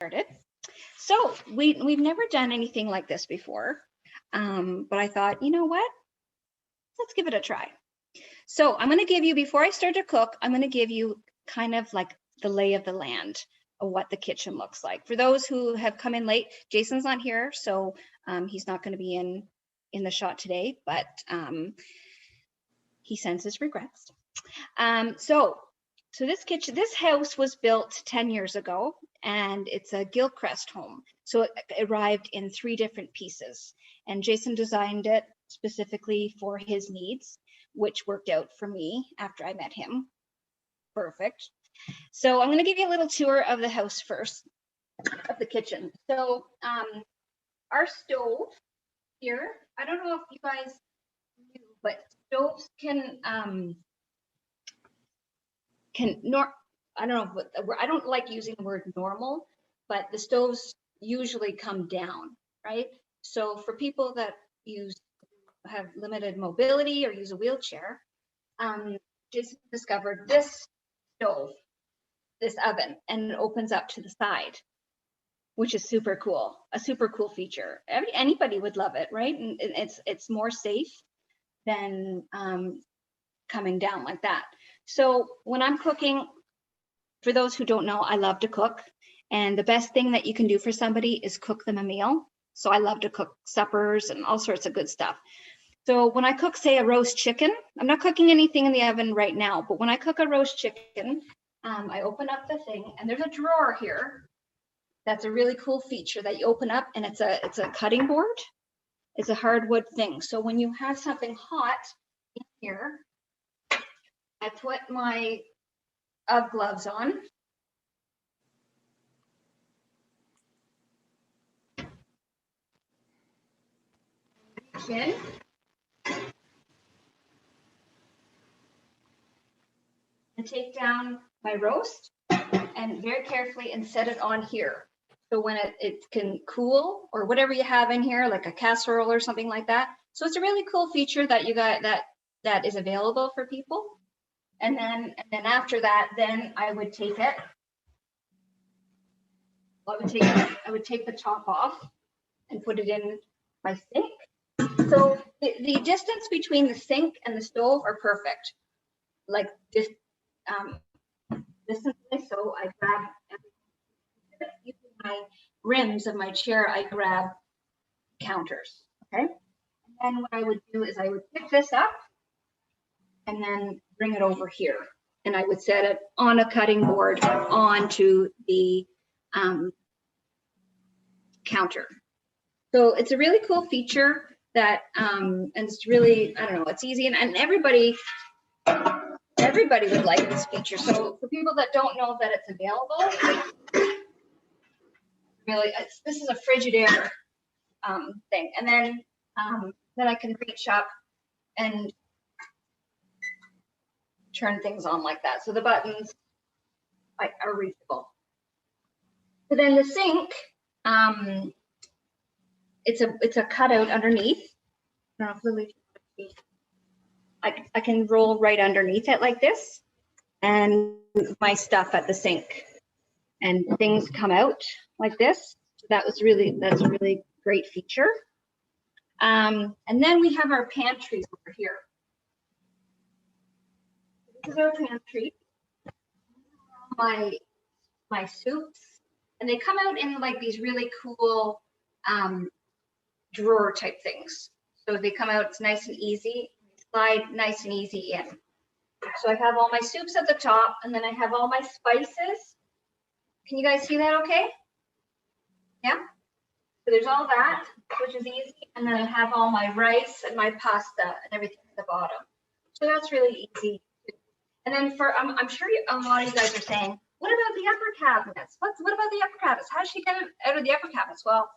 started. So we've never done anything like this before, but I thought, you know what? Let's give it a try. So I'm going to give you, before I start to cook, I'm going to give you kind of like the lay of the land of what the kitchen looks like. For those who have come in late, Jason's not here, so he's not going to be in the shot today, but he sends his regrets. So this house was built 10 years ago, and it's a Gilchrist home. So it arrived in 3 different pieces, and Jason designed it specifically for his needs, which worked out for me after I met him. Perfect. So I'm going to give you a little tour of the house first, of the kitchen. So our stove here, I don't know if you guys knew, but stoves I don't know, I don't like using the word normal, but the stoves usually come down, right? So for people that have limited mobility or use a wheelchair, just discovered this stove, this oven, and it opens up to the side, which is super cool, a super cool feature. Anybody would love it, right? And it's more safe than coming down like that. So when I'm cooking, for those who don't know, I love to cook. And the best thing that you can do for somebody is cook them a meal. So I love to cook suppers and all sorts of good stuff. So when I cook, say, a roast chicken, I'm not cooking anything in the oven right now, but when I cook a roast chicken, I open up the thing, and there's a drawer here. That's a really cool feature that you open up, and it's a cutting board. It's a hardwood thing. So when you have something hot in here, I put my UGG gloves on. Reach in. And take down my roast and very carefully and set it on here. So when it can cool, or whatever you have in here, like a casserole or something like that. So it's a really cool feature that you got that is available for people. And then after that, then I would take it. I would take the top off and put it in my sink. So the distance between the sink and the stove are perfect. Like this distance. So I grab, using my rims of my chair, I grab counters. Okay. And then what I would do is I would pick this up and then bring it over here. And I would set it on a cutting board onto the counter. So it's a really cool feature that, and it's really, I don't know, it's easy, and everybody would like this feature. So for people that don't know that it's available, really, this is a Frigidaire thing. And then I can reach up and turn things on like that. So the buttons are reachable. So then the sink, it's a cutout underneath. I don't know if Lily, I can roll right underneath it like this, and my stuff at the sink, and things come out like this. So that's a really great feature. And then we have our pantries over here. This is our pantry. My soups, and they come out in like these really cool drawer type things. So they come out, it's nice and easy, slide nice and easy in. So I have all my soups at the top, and then I have all my spices. Can you guys see that okay? Yeah? So there's all that, which is easy. And then I have all my rice and my pasta and everything at the bottom. So that's really easy. And then I'm sure a lot of you guys are saying, what about the upper cabinets? What about the upper cabinets? How does she get it out of the upper cabinets? Well,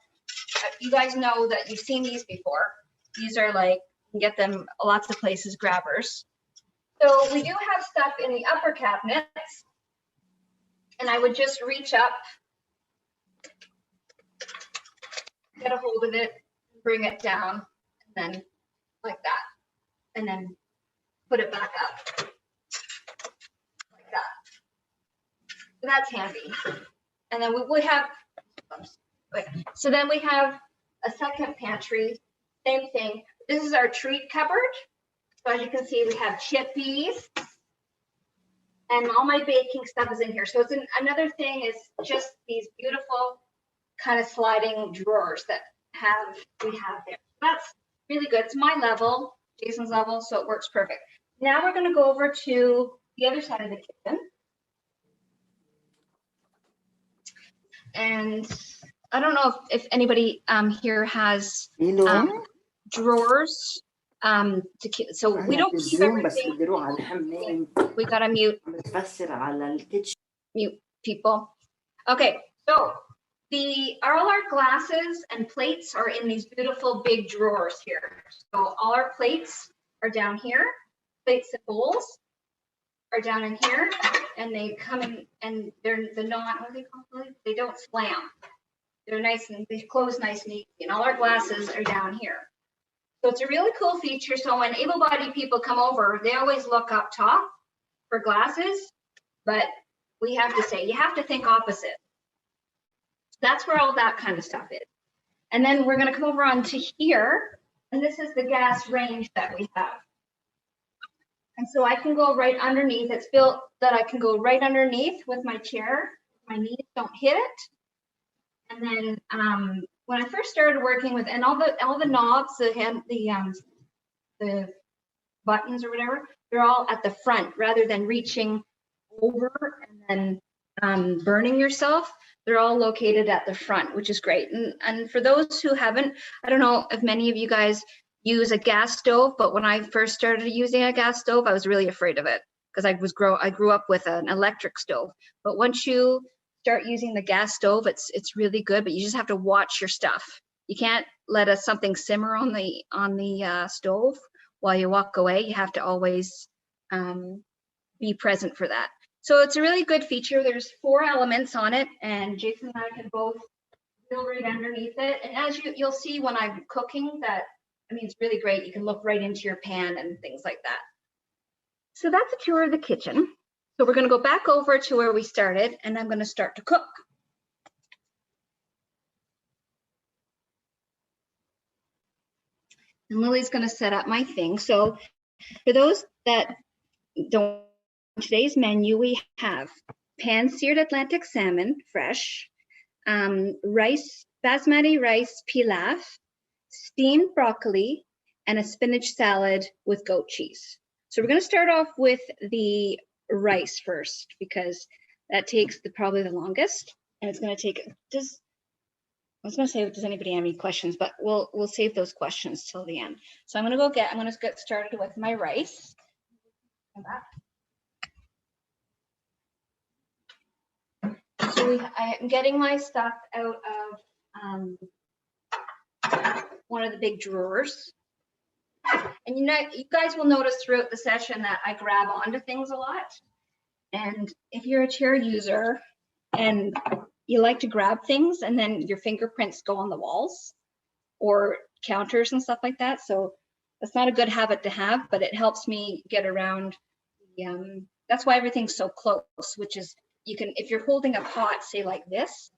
you guys know that you've seen these before. These are like, you can get them lots of places, grabbers. So we do have stuff in the upper cabinets, and I would just reach up, get a hold of it, bring it down, and then like that, and then put it back up like that. So that's handy. And then we would have Okay. So then we have a second pantry, same thing. This is our treat cupboard. So as you can see, we have chippies and all my baking stuff is in here. So it's another thing is just these beautiful kind of sliding drawers that we have there. That's really good. It's my level, Jason's level, so it works perfect. Now we're going to go over to the other side of the kitchen. And I don't know if anybody here has drawers. So we don't keep everything. We gotta mute people. Okay, so all our glasses and plates are in these beautiful big drawers here. So all our plates are down here. Plates and bowls are down in here, and they come in, and they're what are they called? They don't slam. They're nice and they close nice and easy. And all our glasses are down here. So it's a really cool feature. So when able-bodied people come over, they always look up top for glasses, but we have to say, you have to think opposite. That's where all that kind of stuff is. And then we're going to come over onto here, and this is the gas range that we have. And so I can go right underneath. It's built that I can go right underneath with my chair. My knees don't hit it. And then when I first started working with, and all the knobs, the buttons or whatever, they're all at the front rather than reaching over and then burning yourself. They're all located at the front, which is great. And for those who haven't, I don't know if many of you guys use a gas stove, but when I first started using a gas stove, I was really afraid of it because I grew up with an electric stove. But once you start using the gas stove, it's really good, but you just have to watch your stuff. You can't let something simmer on the stove while you walk away. You have to always be present for that. So it's a really good feature. There's 4 elements on it, and Jason and I can both feel right underneath it. And as you'll see when I'm cooking, it's really great. You can look right into your pan and things like that. So that's a tour of the kitchen. So we're going to go back over to where we started, and I'm going to start to cook. And Lily's going to set up my thing. So for those that don't, today's menu, we have pan-seared Atlantic salmon, fresh, rice, basmati rice pilaf, steamed broccoli, and a spinach salad with goat cheese. So we're going to start off with the rice first because that takes probably the longest, and it's going to take. I was going to say, does anybody have any questions? But we'll save those questions till the end. So I'm going to get started with my rice. So I am getting my stuff out of one of the big drawers. And you guys will notice throughout the session that I grab onto things a lot. And if you're a chair user and you like to grab things and then your fingerprints go on the walls or counters and stuff like that. So that's not a good habit to have, but it helps me get around. That's why everything's so close, which is if you're holding a pot, say like this,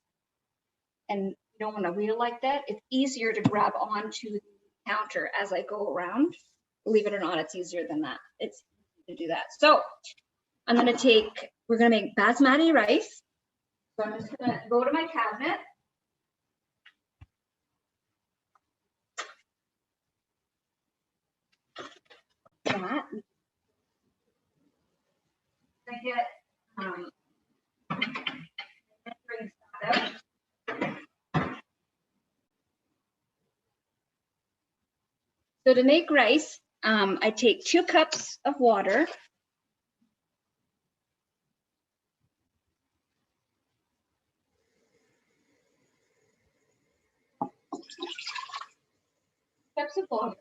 and you don't want to wheel like that, it's easier to grab onto the counter as I go around. Believe it or not, it's easier than that. It's easy to do that. So we're going to make basmati rice. So I'm just going to go to my cabinet. That. I get bring stuff out. So to make rice, I take 2 cups of water. Cups of water.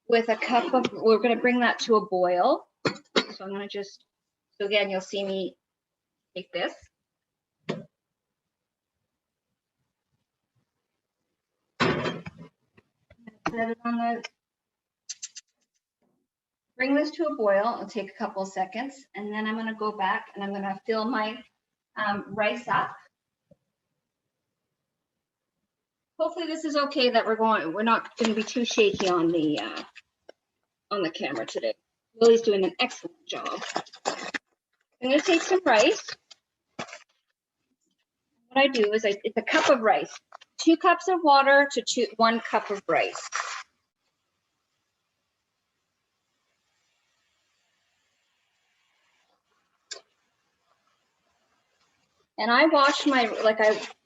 With a cup of, we're going to bring that to a boil. So I'm going to so again, you'll see me take this. Set it on bring this to a boil. It'll take a couple of seconds, and then I'm going to go back and I'm going to fill my rice up. Hopefully this is okay that we're not going to be too shaky on the camera today. Lily's doing an excellent job. I'm going to take some rice. What I do is it's a cup of rice, 2 cups of water to 1 cup of rice. And I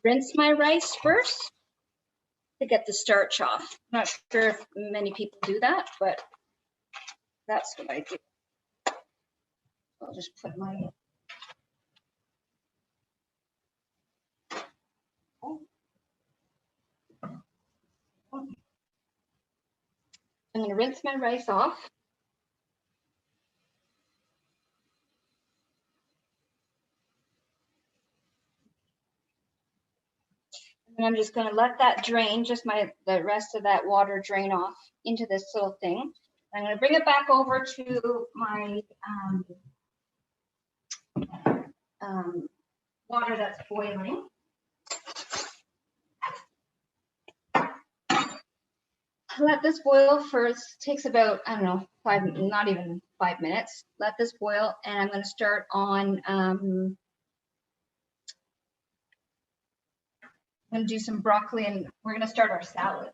rinse my rice first to get the starch off. I'm not sure if many people do that, but that's what I do. I'll just put my I'm going to rinse my rice off. And I'm just going to let that drain, the rest of that water drain off into this little thing. I'm going to bring it back over to my water that's boiling. Let this boil first. Takes about, I don't know, not even 5 minutes. Let this boil, and I'm going to start on. I'm going to do some broccoli, and we're going to start our salad.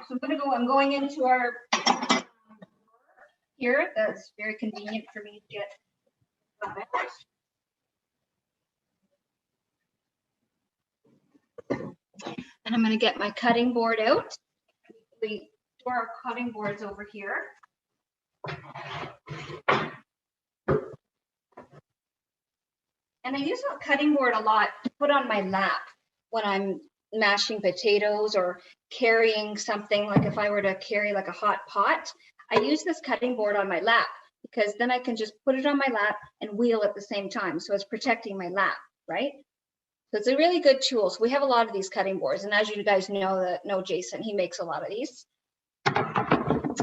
So I'm going into our here. That's very convenient for me to get. And I'm going to get my cutting board out. We store our cutting boards over here. And I use a cutting board a lot to put on my lap when I'm mashing potatoes or carrying something, like if I were to carry like a hot pot. I use this cutting board on my lap because then I can just put it on my lap and wheel at the same time. So it's protecting my lap, right? So it's a really good tool. So we have a lot of these cutting boards. And as you guys know Jason, he makes a lot of these.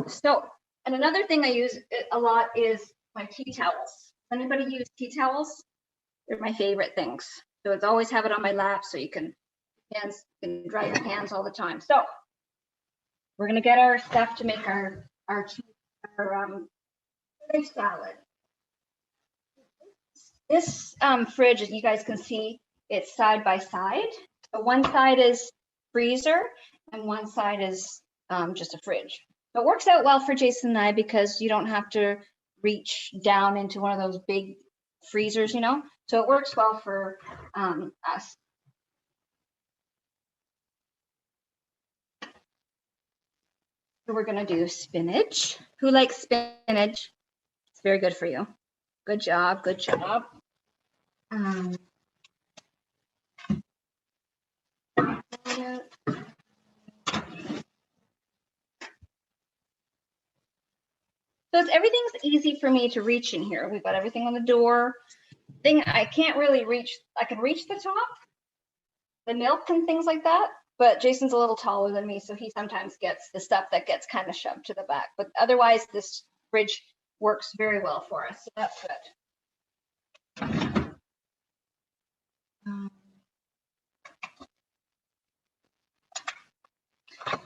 So, and another thing I use a lot is my tea towels. Anybody use tea towels? They're my favorite things. So it's always have it on my lap so you can dry your hands all the time. So we're gonna get our stuff to make our fridge salad. This fridge, as you guys can see, it's side by side. So one side is freezer and one side is just a fridge. So it works out well for Jason and I because you don't have to reach down into one of those big freezers, you know? So it works well for us. So we're gonna do spinach. Who likes spinach? It's very good for you. Good job, good job. So everything's easy for me to reach in here. We've got everything on the door. I can't really reach, I can reach the top, the milk and things like that, but Jason's a little taller than me, so he sometimes gets the stuff that gets kind of shoved to the back. But otherwise, this fridge works very well for us, so that's good.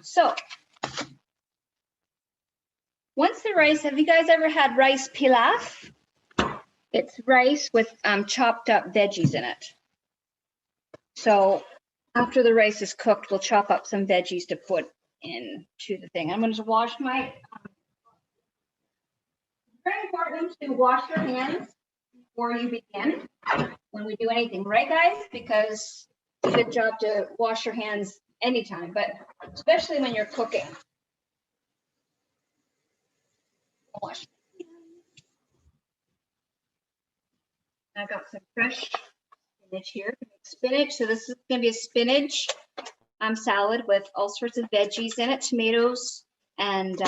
So once the rice, have you guys ever had rice pilaf? It's rice with chopped up veggies in it. So after the rice is cooked, we'll chop up some veggies to put into the thing. I'm going to wash my, it's very important to wash your hands before you begin when we do anything, right guys? Because it's a good job to wash your hands anytime, but especially when you're cooking. Wash. I got some fresh spinach here. Spinach, so this is going to be a spinach salad with all sorts of veggies in it, tomatoes and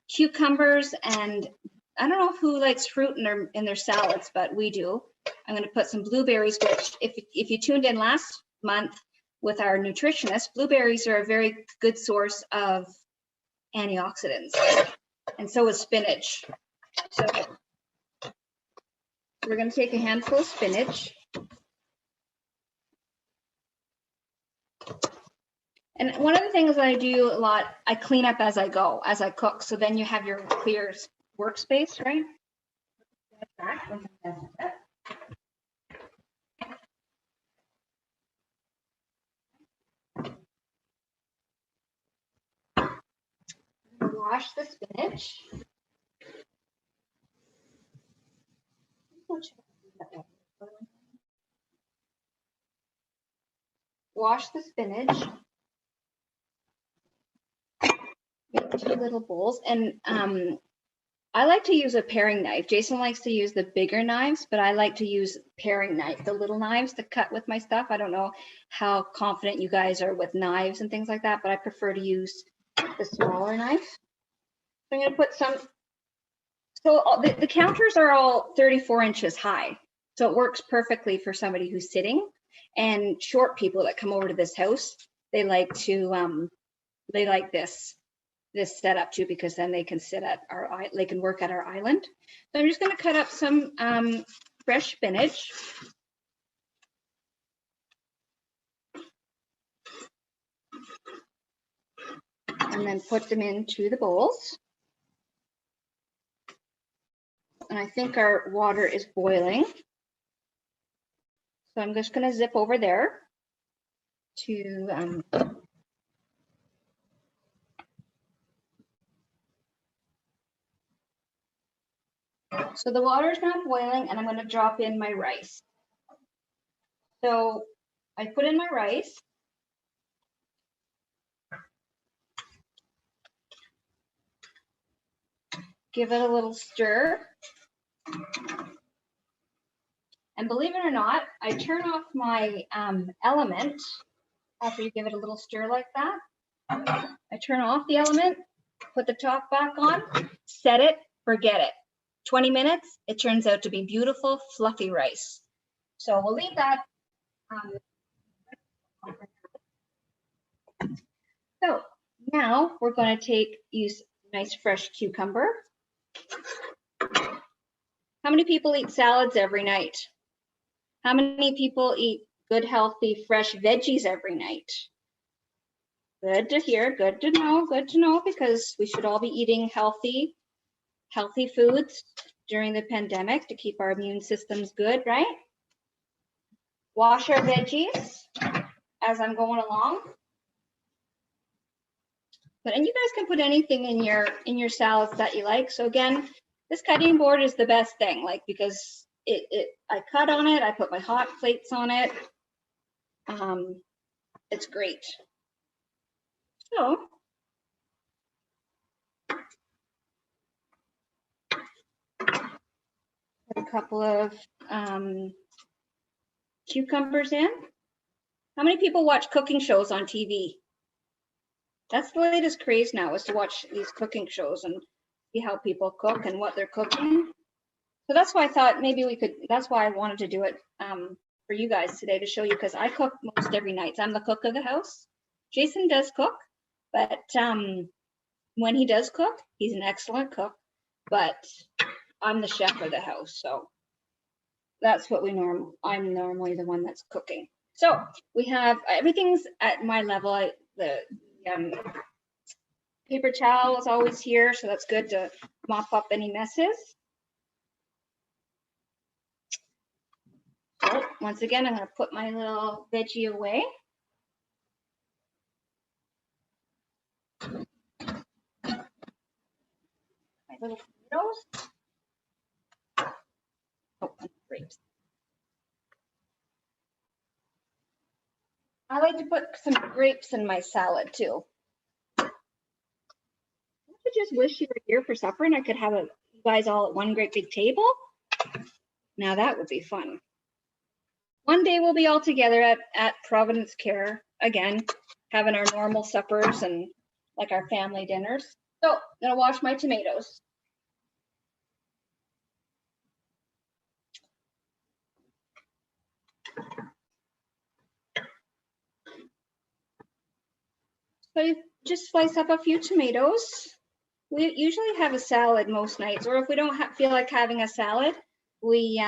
cucumbers, and I don't know who likes fruit in their salads, but we do. I'm going to put some blueberries, which if you tuned in last month, with our nutritionist, blueberries are a very good source of antioxidants, and so is spinach. So we're going to take a handful of spinach. And one of the things that I do a lot, I clean up as I go, as I cook. So then you have your clear workspace, right? Wash the spinach. Wash the spinach. Make 2 little bowls, and I like to use a paring knife. Jason likes to use the bigger knives, but I like to use paring knife, the little knives to cut with my stuff. I don't know how confident you guys are with knives and things like that, but I prefer to use the smaller knife. So I'm going to put some. So the counters are all 34 inches high, so it works perfectly for somebody who's sitting. And short people that come over to this house, they like to they like this setup too, because then they can sit at they can work at our island. So I'm just going to cut up some fresh spinach. And then put them into the bowls. And I think our water is boiling. So I'm just going to zip over there to so the water is now boiling, and I'm going to drop in my rice. So I put in my rice. Give it a little stir. And believe it or not, I turn off my element after you give it a little stir like that. I turn off the element, put the top back on, set it, forget it. 20 minutes, it turns out to be beautiful, fluffy rice. So we'll leave that. So now we're going to use nice fresh cucumber. How many people eat salads every night? How many people eat good, healthy, fresh veggies every night? Good to hear, good to know, because we should all be eating healthy foods during the pandemic to keep our immune systems good, right? Wash our veggies as I'm going along. And you guys can put anything in your salads that you like. So again, this cutting board is the best thing, like, because I cut on it, I put my hot plates on it. It's great. So put a couple of cucumbers in. How many people watch cooking shows on TV? That's the latest craze now, is to watch these cooking shows and see how people cook and what they're cooking. So that's why I thought maybe we could, that's why I wanted to do it for you guys today, to show you, because I cook most every night. I'm the cook of the house. Jason does cook, but when he does cook, he's an excellent cook, but I'm the chef of the house. So that's what I'm normally the one that's cooking. So we have, everything's at my level. The paper towel is always here, so that's good to mop up any messes. So once again, I'm going to put my little veggie away. My little tomatoes. Oh, and grapes. I like to put some grapes in my salad too. I just wish you were here for supper and I could have you guys all at one great big table. Now that would be fun. One day we'll be all together at Providence Care again, having our normal suppers and like our family dinners. So I'm gonna wash my tomatoes. So you just slice up a few tomatoes. We usually have a salad most nights, or if we don't feel like having a salad, we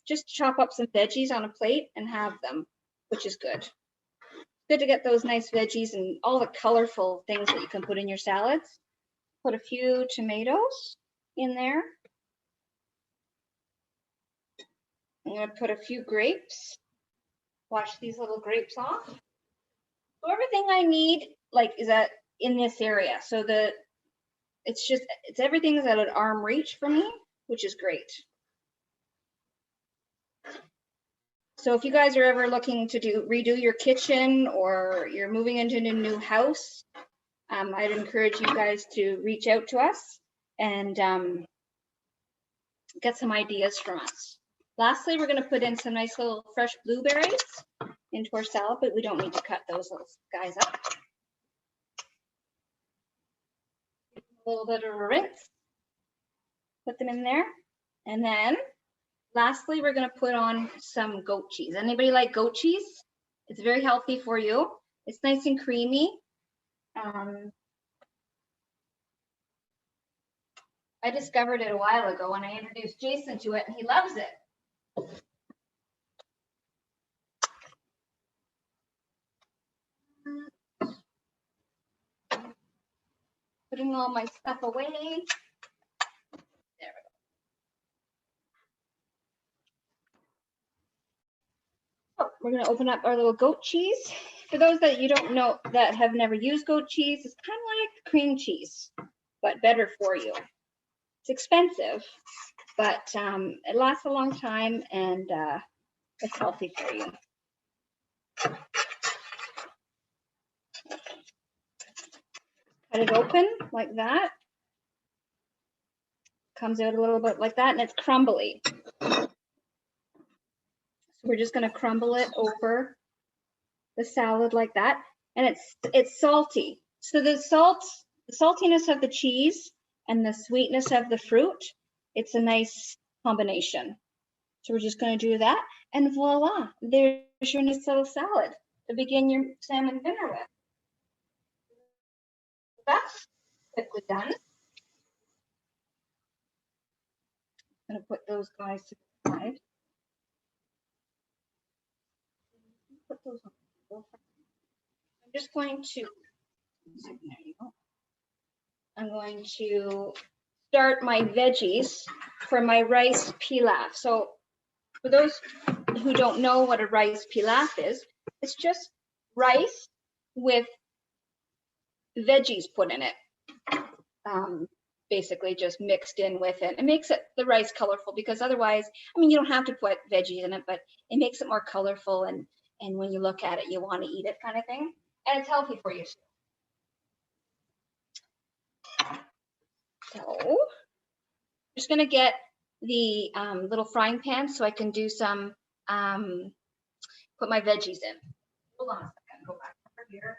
just chop up some veggies on a plate and have them, which is good. Good to get those nice veggies and all the colorful things that you can put in your salads. Put a few tomatoes in there. I'm going to put a few grapes. Wash these little grapes off. So everything I need is in this area. So it's everything's at an arm reach for me, which is great. So if you guys are ever looking to redo your kitchen or you're moving into a new house, I'd encourage you guys to reach out to us and get some ideas from us. Lastly, we're going to put in some nice little fresh blueberries into our salad, but we don't need to cut those little guys up. A little bit of a rinse, put them in there, and then lastly, we're going to put on some goat cheese. Anybody like goat cheese? It's very healthy for you. It's nice and creamy. I discovered it a while ago when I introduced Jason to it, and he loves it. Putting all my stuff away. There we go. Oh, we're going to open up our little goat cheese. For those that you don't know, that have never used goat cheese, it's kind of like cream cheese, but better for you. It's expensive, but it lasts a long time and it's healthy for you. Cut it open like that. Comes out a little bit like that, and it's crumbly. So we're just going to crumble it over the salad like that, and it's salty. So the saltiness of the cheese and the sweetness of the fruit, it's a nice combination. So we're just going to do that, and voila, there's your nice little salad to begin your salmon dinner with. That's quickly done. I'm going to put those guys to the side. Put those on. I'm just going to, there you go. I'm going to start my veggies for my rice pilaf. So for those who don't know what a rice pilaf is, it's just rice with veggies put in it. Basically just mixed in with it. It makes the rice colorful, because otherwise, I mean, you don't have to put veggies in it, but it makes it more colorful, and when you look at it, you want to eat it, kind of thing. And it's healthy for you too. So I'm just going to get the little frying pan so I can do some, put my veggies in. Hold on a second, go back over here.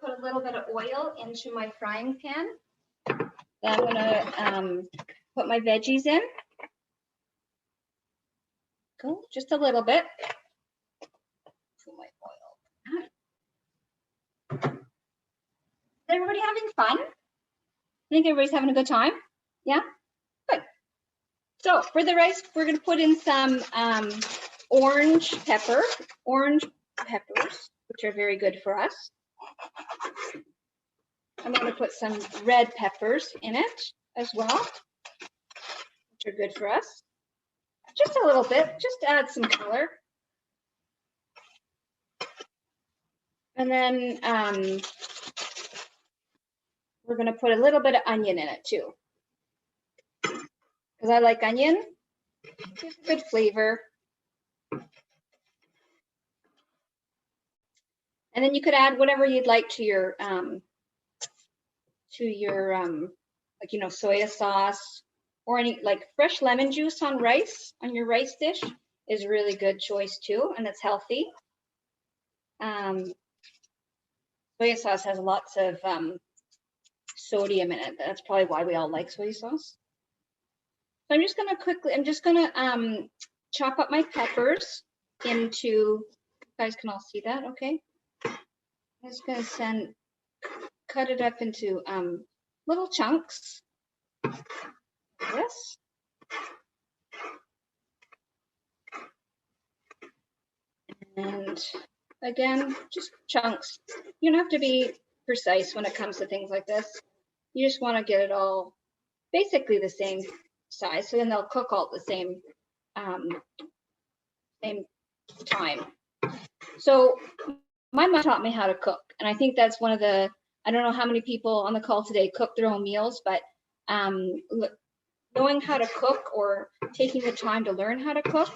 Put a little bit of oil into my frying pan. Then I'm going to put my veggies in. Go, just a little bit. Put my oil. Is everybody having fun? I think everybody's having a good time. Yeah, good. So for the rice, we're going to put in some orange peppers, which are very good for us. I'm going to put some red peppers in it as well, which are good for us. Just a little bit, just to add some color. And then we're going to put a little bit of onion in it too, because I like onion. It's a good flavor. And then you could add whatever you'd like to your like, you know, soya sauce, or any like fresh lemon juice on rice, on your rice dish is a really good choice too, and it's healthy. Soya sauce has lots of sodium in it. That's probably why we all like soy sauce. So I'm just gonna chop up my peppers into, you guys can all see that, okay? I'm just gonna cut it up into little chunks, like this. And again, just chunks. You don't have to be precise when it comes to things like this. You just want to get it all basically the same size, so then they'll cook all at the same time. So my mom taught me how to cook, and I think that's one of the, I don't know how many people on the call today cook their own meals, but knowing how to cook or taking the time to learn how to cook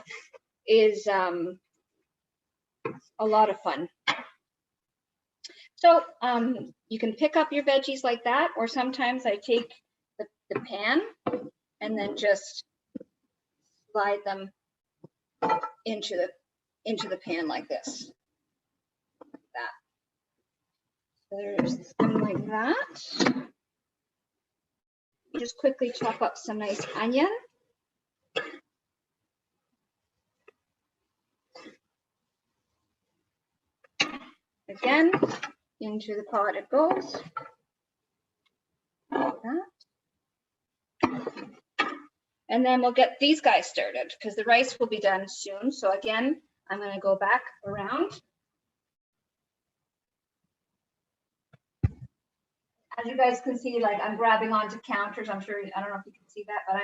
is a lot of fun. So you can pick up your veggies like that, or sometimes I take the pan and then just slide them into the pan like this. There's some like that. Just quickly chop up some nice onion. Again, into the pot it goes. Like that. And then we'll get these guys started because the rice will be done soon. So again, I'm going to go back around. As you guys can see, like I'm grabbing onto counters. I'm sure, I don't know if you can see that, but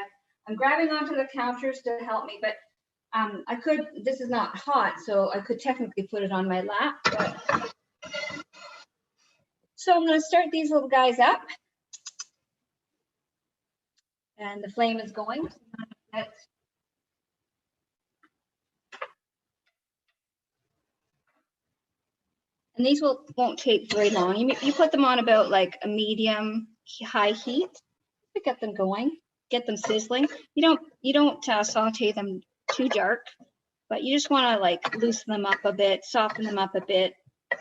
I'm grabbing onto the counters to help me. But I could, this is not hot, so I could technically put it on my lap. But... So I'm going to start these little guys up. And the flame is going. And these won't take very long. You put them on about like a medium high heat to get them going, get them sizzling. You don't saute them too dark, but you just want to like loosen them up a bit, soften them up a bit,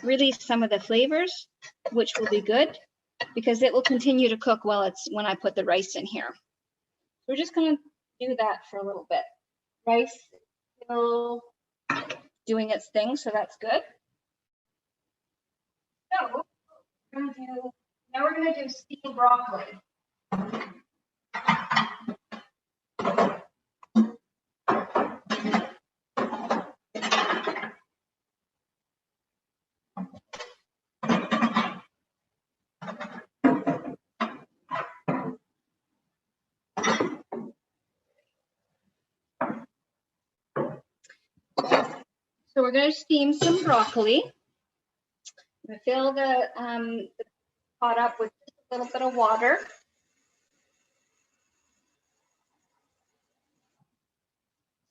release some of the flavors, which will be good because it will continue to cook when I put the rice in here. We're just going to do that for a little bit. Rice is still doing its thing, so that's good. So now we're going to do steamed broccoli. So we're going to steam some broccoli. I'm going to fill the pot up with just a little bit of water.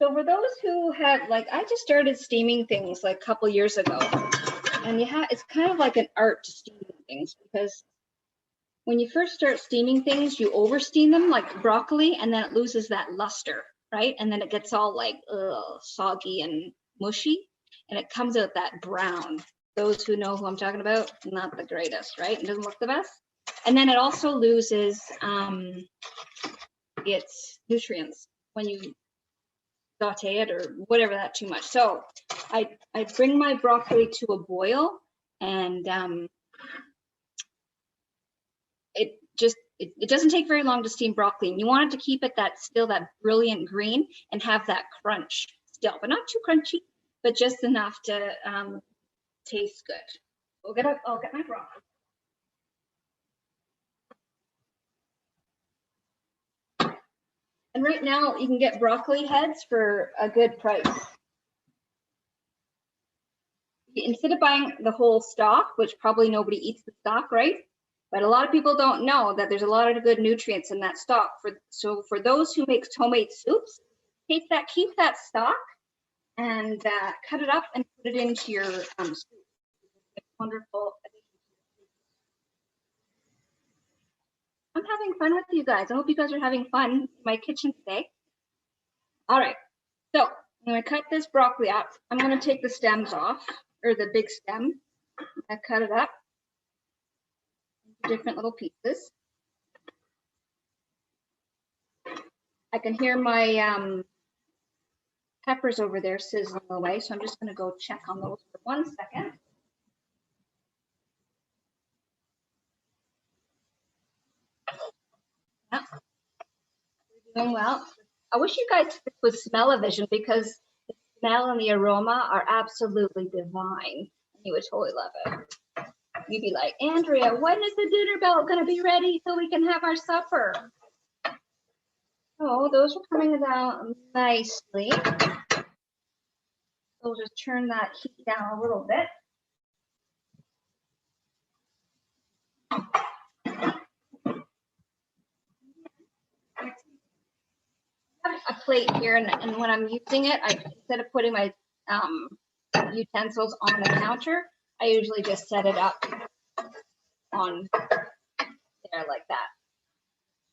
So for those who had, like, I just started steaming things like a couple years ago, and it's kind of like an art to steam things because when you first start steaming things, you over steam them like broccoli, and then it loses that luster, right? And then it gets all like soggy and mushy, and it comes out that brown. Those who know who I'm talking about, not the greatest, right? It doesn't look the best. And then it also loses its nutrients when you saute it or whatever that too much. So I bring my broccoli to a boil, and it doesn't take very long to steam broccoli. And you want it to keep it still that brilliant green and have that crunch still, but not too crunchy, but just enough to taste good. I'll get my broccoli. And right now you can get broccoli heads for a good price. Instead of buying the whole stalk, which probably nobody eats the stalk, right? But a lot of people don't know that there's a lot of good nutrients in that stalk. So for those who make homemade soups, keep that stalk and cut it up and put it into your soup. It's wonderful. I'm having fun with you guys. I hope you guys are having fun in my kitchen today. All right, so I'm gonna cut this broccoli up. I'm gonna take the stems off, or the big stem. I cut it up into different little pieces. I can hear my peppers over there sizzling away, so I'm just going to go check on those for 1 second. Yeah, we're doing well. I wish you guys would smell-o-vision, because the smell and the aroma are absolutely divine. You would totally love it. You'd be like, Andrea, when is the dinner bell going to be ready so we can have our supper? Oh, those are coming down nicely. We'll just turn that heat down a little bit. I have a plate here, and when I'm using it, instead of putting my utensils on the counter, I usually just set it up on there like that.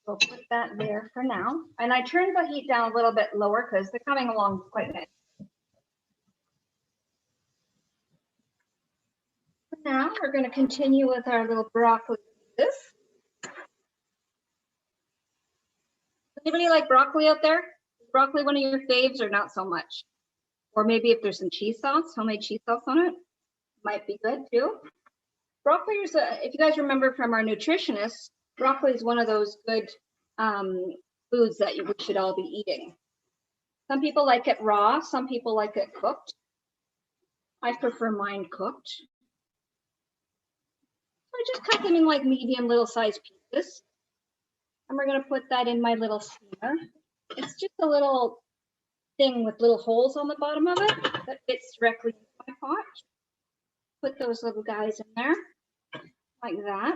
We'll put that there for now. And I turned the heat down a little bit lower because they're coming along quite nice. For now, we're going to continue with our little broccoli. Anybody like broccoli out there? Is broccoli one of your faves or not so much? Or maybe if there's some cheese sauce, homemade cheese sauce on it, might be good too. Broccoli is, if you guys remember from our nutritionists, broccoli is one of those good foods that we should all be eating. Some people like it raw, some people like it cooked. I prefer mine cooked. So I just cut them in like medium little size pieces. And we're going to put that in my little steamer. It's just a little thing with little holes on the bottom of it that fits directly into my pot. Put those little guys in there like that.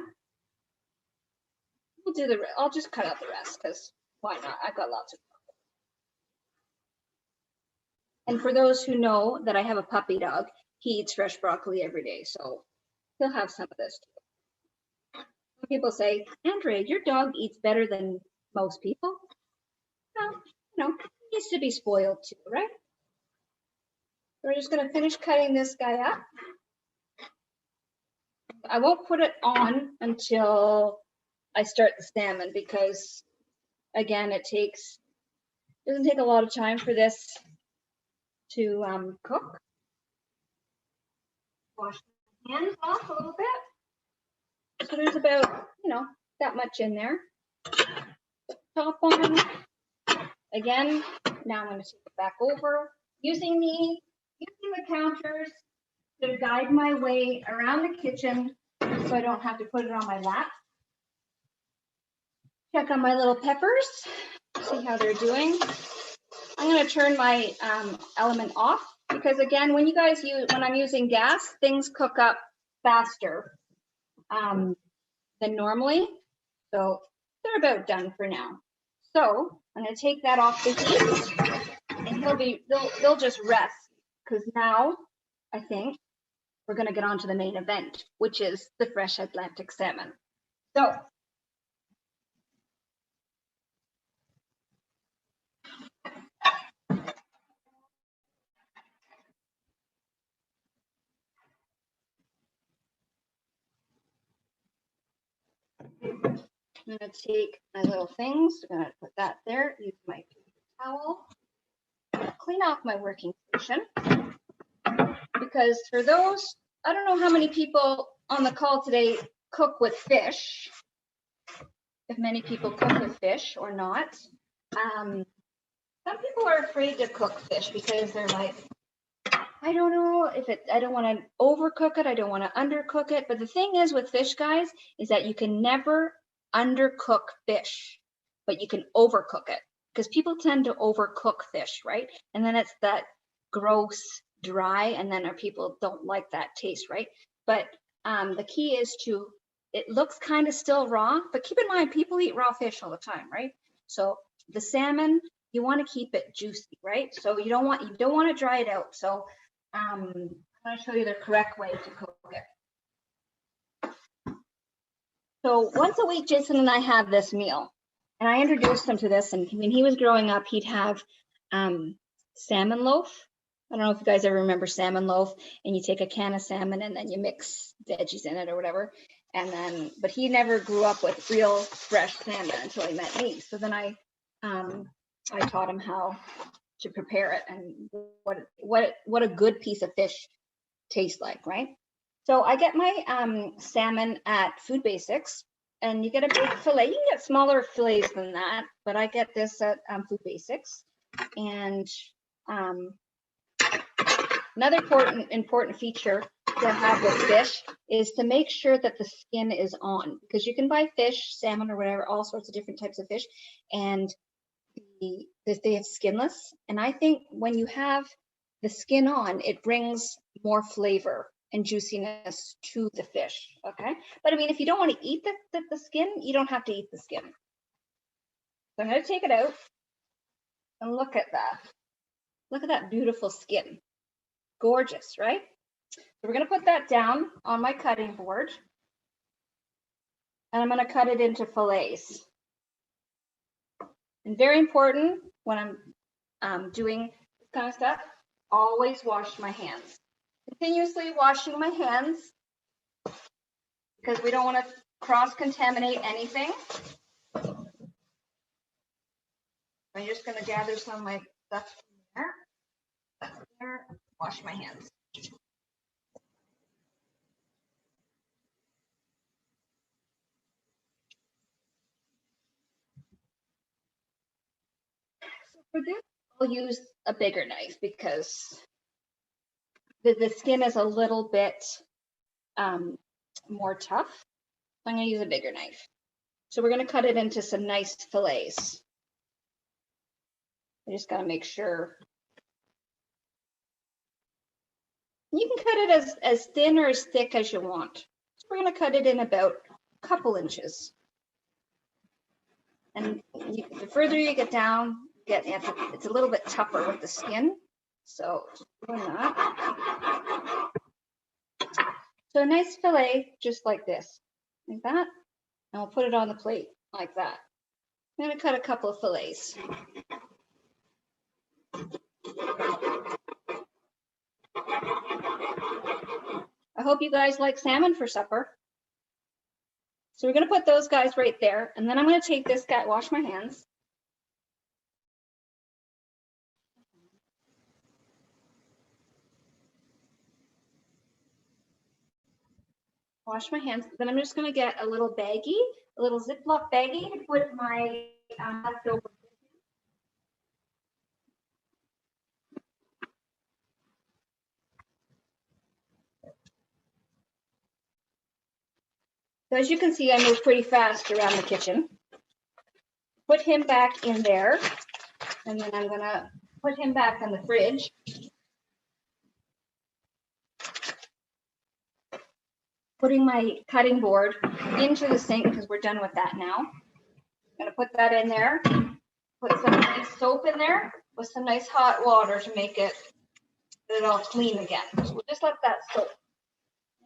We'll do I'll just cut out the rest because why not? I've got lots of. And for those who know that I have a puppy dog, he eats fresh broccoli every day, so he'll have some of this too. Some people say, Andrea, your dog eats better than most people. Well, you know, he needs to be spoiled too, right? So we're just going to finish cutting this guy up. I won't put it on until I start the salmon because, again, it doesn't take a lot of time for this to cook. Wash my hands off a little bit. So there's about, that much in there. Top on. Again, now I'm going to take it back over. Using the counters to guide my way around the kitchen so I don't have to put it on my lap. Check on my little peppers, see how they're doing. I'm going to turn my element off because, again, when I'm using gas, things cook up faster than normally. So they're about done for now. So I'm going to take that off the heat, and they'll just rest because now I think we're going to get on to the main event, which is the fresh Atlantic salmon. So I'm going to take my little things. I'm going to put that there. Use my paper towel. Clean off my working station. Because for those, I don't know how many people on the call today cook with fish. If many people cook with fish or not. Some people are afraid to cook fish because they're like, I don't know I don't want to overcook it. I don't want to undercook it. But the thing is with fish, guys, is that you can never undercook fish, but you can overcook it because people tend to overcook fish, right? And then it's that gross, dry, and then our people don't like that taste, right? But the key is it looks kind of still raw, but keep in mind, people eat raw fish all the time, right? So the salmon, you want to keep it juicy, right? So you don't want to dry it out. So I'm going to show you the correct way to cook it. So once a week, Jason and I have this meal, and I introduced him to this. And when he was growing up, he'd have salmon loaf. I don't know if you guys ever remember salmon loaf, and you take a can of salmon and then you mix veggies in it or whatever. But he never grew up with real fresh salmon until he met me. So then I I taught him how to prepare it and what a good piece of fish tastes like, right? So I get my salmon at Food Basics, and you get a big fillet. You can get smaller fillets than that, but I get this at Food Basics. And another important feature to have with fish is to make sure that the skin is on, because you can buy fish, salmon or whatever, all sorts of different types of fish, and they have skinless. And I think when you have the skin on, it brings more flavor and juiciness to the fish. Okay, but I mean, if you don't want to eat the skin, you don't have to eat the skin. So I'm going to take it out and look at that. Look at that beautiful skin. Gorgeous, right? So we're going to put that down on my cutting board, and I'm going to cut it into fillets. And very important when I'm doing this kind of stuff, always wash my hands. Continuously washing my hands, because we don't want to cross-contaminate anything. I'm just going to gather some of my stuff from there. Wash my hands. So for this, I'll use a bigger knife because the skin is a little bit more tough. So I'm going to use a bigger knife. So we're going to cut it into some nice fillets. I just got to make sure. You can cut it as thin or as thick as you want. So we're going to cut it in about a couple inches. And the further you get down, it's a little bit tougher with the skin. So doing that. So a nice fillet, just like this, like that. And I'll put it on the plate like that. I'm going to cut a couple of fillets. I hope you guys like salmon for supper. So we're going to put those guys right there. And then I'm going to take this guy, wash my hands. Wash my hands. Then I'm just going to get a little baggie, a little Ziploc baggie to put my leftover. So as you can see, I move pretty fast around the kitchen. Put him back in there, and then I'm going to put him back in the fridge. Putting my cutting board into the sink because we're done with that now. I'm going to put that in there. Put some nice soap in there with some nice hot water to make it all clean again. So we'll just let that soak.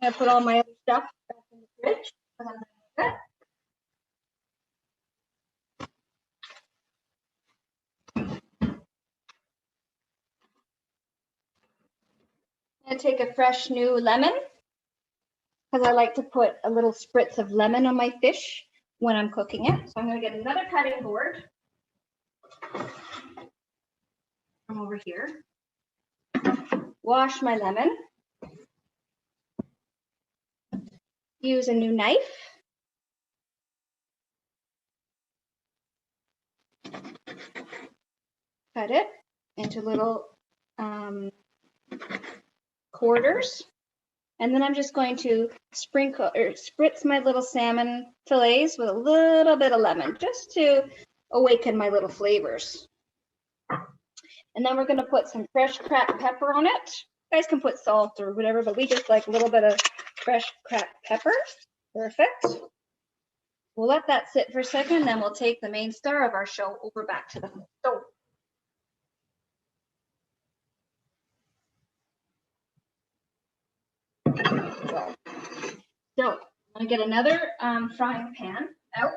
I'm going to put all my other stuff back in the fridge. I'm going to take a fresh new lemon, because I like to put a little spritz of lemon on my fish when I'm cooking it. So I'm going to get another cutting board from over here. Wash my lemon. Use a new knife. Cut it into little quarters. And then I'm just going to sprinkle or spritz my little salmon fillets with a little bit of lemon, just to awaken my little flavors. And then we're going to put some fresh cracked pepper on it. You guys can put salt or whatever, but we just like a little bit of fresh cracked pepper. Perfect. We'll let that sit for a second, and then we'll take the main star of our show over back to the stove. So I'm going to get another frying pan out.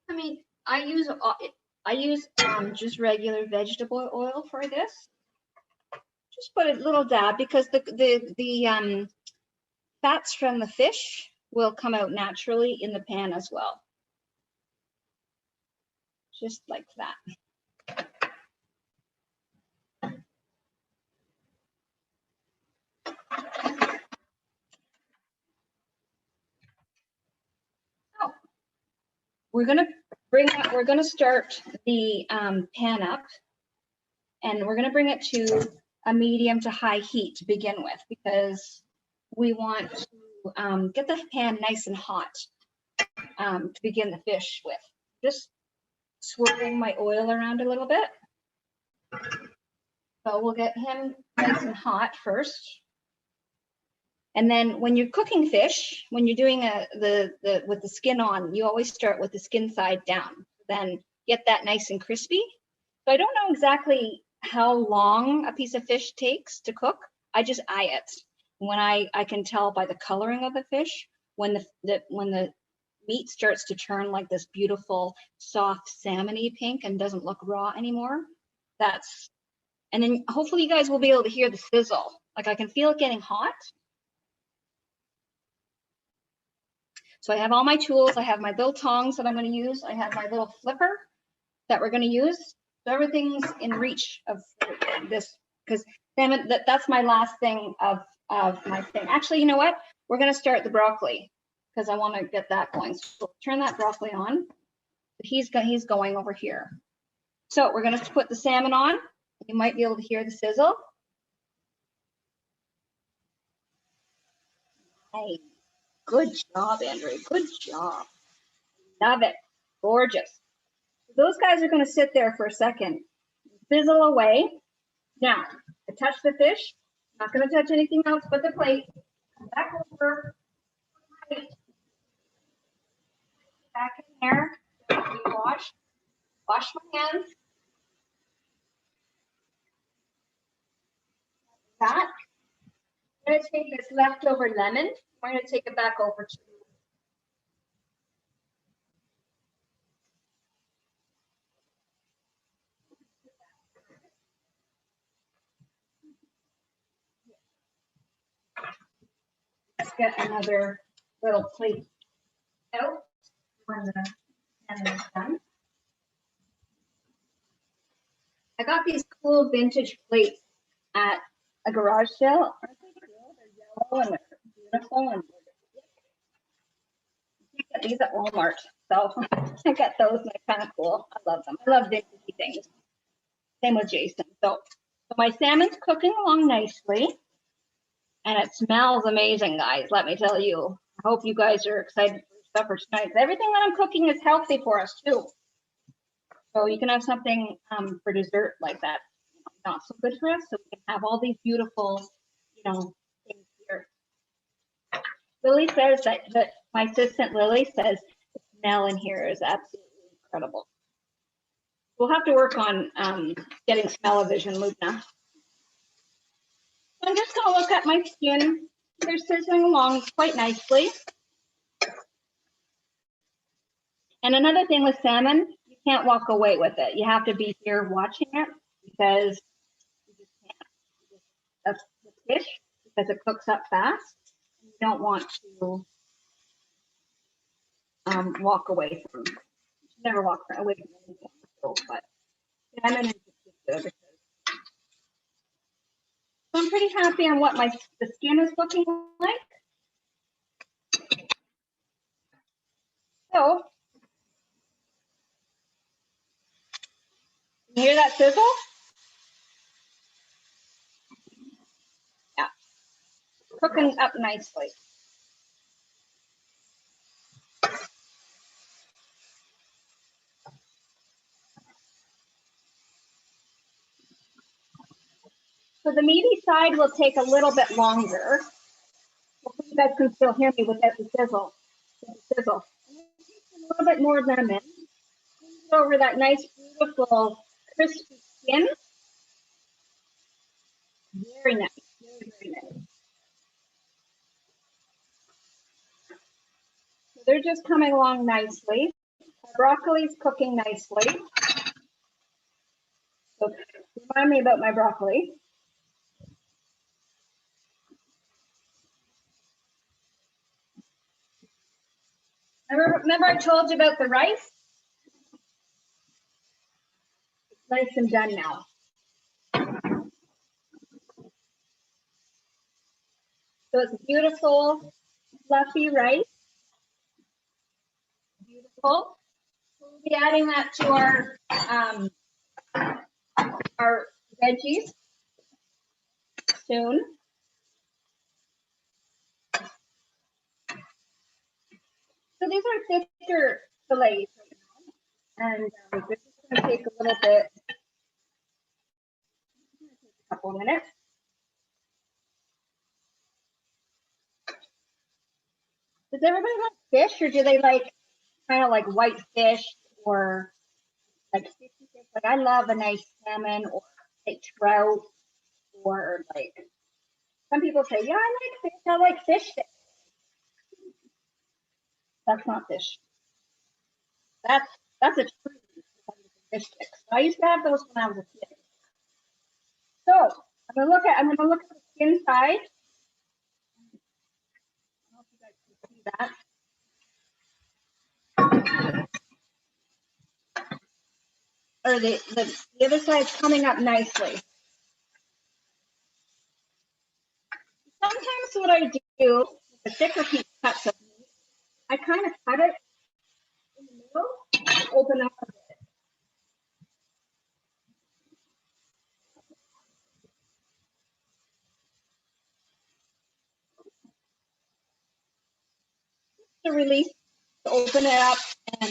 I mean, I use just regular vegetable oil for this. Just put a little dab because the fats from the fish will come out naturally in the pan as well. Just like that. Oh, we're gonna start the pan up, and we're gonna bring it to a medium to high heat to begin with, because we want to get the pan nice and hot to begin the fish with. Just swirling my oil around a little bit. So we'll get him nice and hot first. And then when you're cooking fish, when you're doing with the skin on, you always start with the skin side down. Then get that nice and crispy. So I don't know exactly how long a piece of fish takes to cook. I just eye it. When I can tell by the coloring of the fish, when the meat starts to turn like this beautiful, soft, salmony pink and doesn't look raw anymore, and then hopefully you guys will be able to hear the sizzle. Like I can feel it getting hot. So I have all my tools. I have my little tongs that I'm going to use. I have my little flipper that we're going to use. So everything's in reach of this, because salmon, that's my last thing of my thing. Actually, you know what? We're going to start the broccoli because I want to get that going. So turn that broccoli on. He's going over here. So we're going to put the salmon on. You might be able to hear the sizzle. Hey, good job, Andrea. Good job. Love it. Gorgeous. Those guys are going to sit there for a second. Sizzle away. Now, I touch the fish. Not going to touch anything else but the plate. Come back over. Back in there. Wash my hands. That. I'm going to take this leftover lemon. I'm going to take it back over to let's get another little plate out when the salmon is done. I got these cool vintage plates at a garage sale. Aren't they cool? They're yellow and they're beautiful. And you get these at Walmart. So I got those and they're kind of cool. I love them. I love vintage things. Same with Jason. So my salmon's cooking along nicely. And it smells amazing, guys. Let me tell you. I hope you guys are excited for supper tonight. Everything that I'm cooking is healthy for us too. So you can have something for dessert like that, not so good for us. So we can have all these beautiful, things here. Lily says that my assistant Lily says the smell in here is absolutely incredible. We'll have to work on getting smell-o-vision, Luna. I'm just going to look at my skin. They're sizzling along quite nicely. And another thing with salmon, you can't walk away with it. You have to be here watching it because you just can't. That's the fish because it cooks up fast. You don't want to walk away from. You never walk away from anything. But salmon is good. So I'm pretty happy on what the skin is looking like. So, you hear that sizzle? Yeah, cooking up nicely. So the meaty side will take a little bit longer. Hopefully you guys can still hear me without the sizzle. A little bit more lemon. Over that nice, beautiful, crispy skin. Very nice. Very, very nice. So they're just coming along nicely. Our broccoli's cooking nicely. So remind me about my broccoli. Remember I told you about the rice? It's nice and done now. So it's beautiful, fluffy rice. Beautiful. We'll be adding that to our veggies soon. So these are thicker fillets right now, and this is going to take a little bit, a couple of minutes. Does everybody like fish, or do they like kind of like white fish or like fishy fish? Like I love a nice salmon or like trout, or like some people say, yeah, I like fish. I like fish sticks. That's not fish. That's a tree. Fish sticks. I used to have those when I was a kid. So I'm gonna look at the skin side. I don't know if you guys can see that. Or the other side's coming up nicely. Sometimes what I do with the thicker piece cuts of meat, I kind of cut it in the middle, open up a bit. To release, to open it up and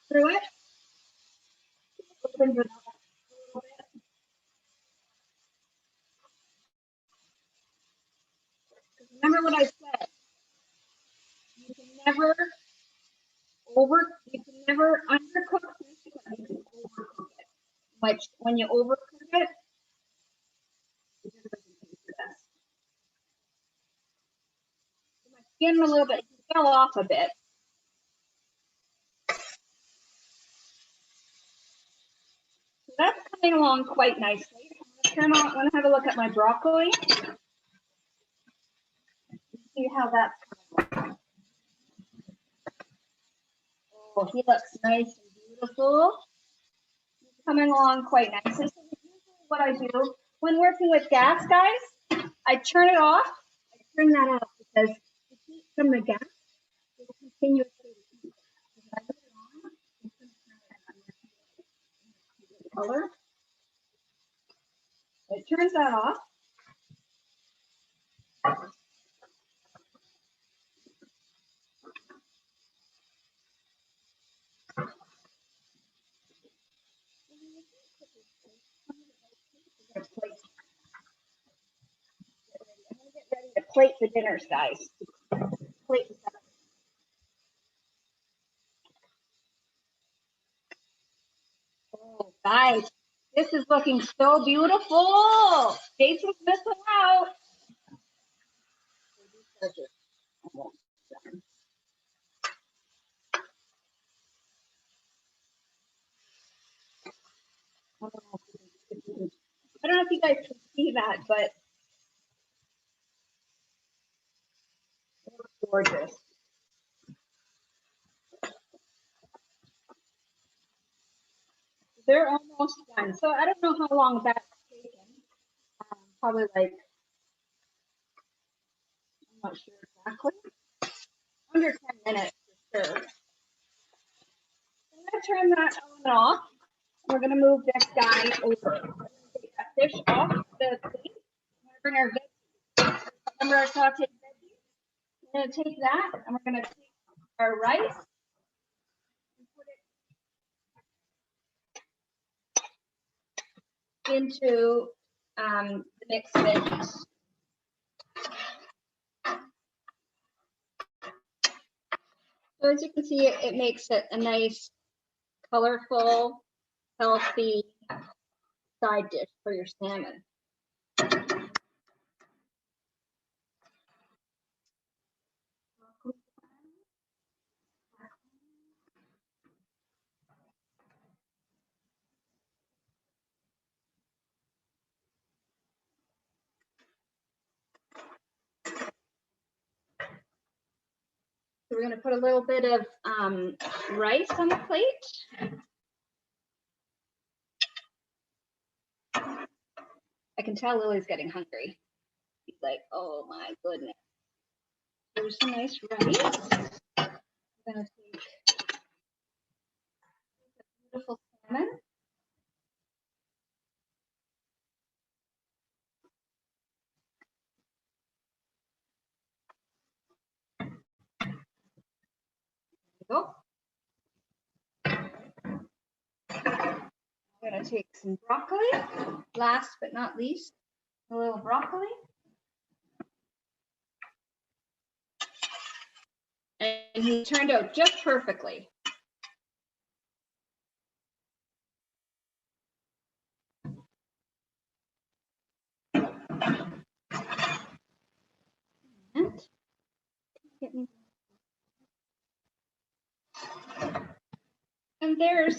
through it. Opens it up a little bit. Remember what I said. You can never undercook fish, but you can overcook it. Which when you overcook it, it just doesn't taste the best. So my skin a little bit, it fell off a bit. So that's coming along quite nicely. I'm going to have a look at my broccoli. See how that's coming. Oh, he looks nice and beautiful. He's coming along quite nicely. So usually what I do when working with gas, guys, I turn it off. I turn that off because the heat from the gas will continue to heat. If I put it on, it's going to turn color. It turns that off. To plate the dinners, guys. Plate the stuff. Oh, guys, this is looking so beautiful. Jason's missing out. I don't know if you guys can see that, but it's gorgeous. They're almost done. So I don't know how long that's taken. Probably like, I'm not sure exactly. Under 10 minutes for sure. I'm going to turn that on and off. We're going to move this guy over. We're going to take that fish off the plate. We're going to bring our veggies. Remember our sauteed veggies? We're going to take that and we're going to take our rice and put it into the mixed veggies. So as you can see, it makes it a nice, colorful, healthy side dish for your salmon. we're going to put a little bit of rice on the plate. I can tell Lily's getting hungry. He's like, oh my goodness. There's some nice rice. I'm going to take beautiful salmon. Go. I'm going to take some broccoli. Last but not least, a little broccoli. And he turned out just perfectly. And there's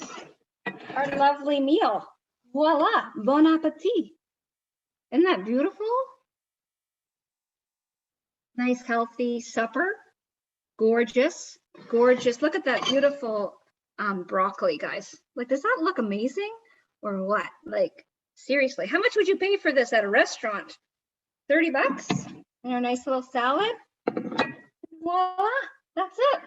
our lovely meal. Voila, bon appetit. Isn't that beautiful? Nice, healthy supper. Gorgeous, gorgeous. Look at that beautiful broccoli, guys. Like, does that look amazing or what? Like, seriously, how much would you pay for this at a restaurant? 30 bucks? And a nice little salad. Voila, that's it.